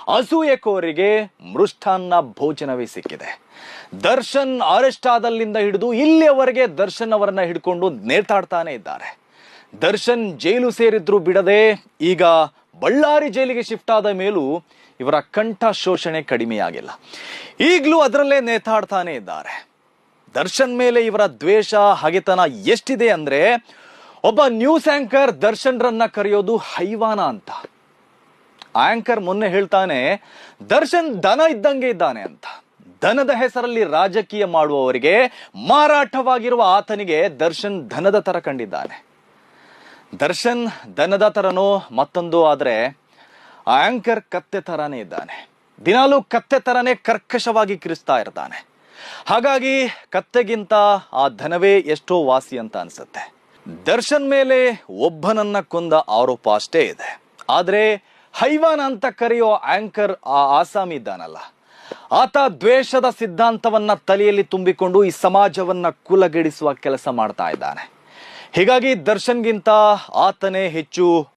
ಅಸೂಯೆಕೋರಿಗೆ ಮೃಷ್ಟಾನ್ನ ಭೋಜನವೇ ಸಿಕ್ಕಿದೆ. ದರ್ಶನ್ ಅರೆಸ್ಟ್ ಆದಲ್ಲಿಂದ ಹಿಡಿದು ಇಲ್ಲಿಯವರೆಗೆ ದರ್ಶನ್ ಅವರನ್ನ ಹಿಡ್ಕೊಂಡು ನೇತಾಡ್ತಾನೆ ಇದ್ದಾರೆ. ದರ್ಶನ್ ಜೈಲು ಸೇರಿದ್ರು ಬಿಡದೆ ಈಗ ಬಳ್ಳಾರಿ ಜೈಲಿಗೆ ಶಿಫ್ಟ್ ಆದ ಮೇಲೂ ಇವರ ಕಂಠ ಶೋಷಣೆ ಕಡಿಮೆಯಾಗಿಲ್ಲ. ಈಗಲೂ ಅದರಲ್ಲೇ ನೇತಾಡ್ತಾನೆ ಇದ್ದಾರೆ. ದರ್ಶನ್ ಮೇಲೆ ಇವರ ದ್ವೇಷ ಹಗೆತನ ಎಷ್ಟಿದೆ ಅಂದ್ರೆ, ಒಬ್ಬ ನ್ಯೂಸ್ ಆಂಕರ್ ದರ್ಶನ್ರನ್ನ ಕರೆಯೋದು ಹೈವಾನ ಅಂತ. ಆಂಕರ್ ಮೊನ್ನೆ ಹೇಳ್ತಾನೆ, ದರ್ಶನ್ ದನ ಇದ್ದಂಗೆ ಇದ್ದಾನೆ ಅಂತ. ದನದ ಹೆಸರಲ್ಲಿ ರಾಜಕೀಯ ಮಾಡುವವರಿಗೆ ಮಾರಾಟವಾಗಿರುವ ಆತನಿಗೆ ದರ್ಶನ್ ದನದ ತರ ಕಂಡಿದ್ದಾನೆ. ದರ್ಶನ್ ದನದ ತರನೋ ಮತ್ತೊಂದು ಆದ್ರೆ ಆಂಕರ್ ಕತ್ತೆ ತರಾನೇ ಇದ್ದಾನೆ. ದಿನಾಲೂ ಕತ್ತೆ ತರನೇ ಕರ್ಕಶವಾಗಿ ಕಿರಿಸ್ತಾ ಇರ್ತಾನೆ. ಹಾಗಾಗಿ ಕತ್ತೆಗಿಂತ ಆ ದನವೇ ಎಷ್ಟೋ ವಾಸಿ ಅಂತ ಅನ್ಸುತ್ತೆ. ದರ್ಶನ್ ಮೇಲೆ ಒಬ್ಬನನ್ನ ಕೊಂದ ಆರೋಪ ಅಷ್ಟೇ ಇದೆ. ಆದ್ರೆ ಹೈವಾನ ಅಂತ ಕರೆಯೋ ಆಂಕರ್ ಆ ಆಸಾಮಿ ಇದ್ದಾನಲ್ಲ, ಆತ ದ್ವೇಷದ ಸಿದ್ಧಾಂತವನ್ನ ತಲೆಯಲ್ಲಿ ತುಂಬಿಕೊಂಡು ಈ ಸಮಾಜವನ್ನ ಕುಲಗೆಡಿಸುವ ಕೆಲಸ ಮಾಡ್ತಾ ಇದ್ದಾನೆ. ಹೀಗಾಗಿ ದರ್ಶನ್ಗಿಂತ ಆತನೇ ಹೆಚ್ಚು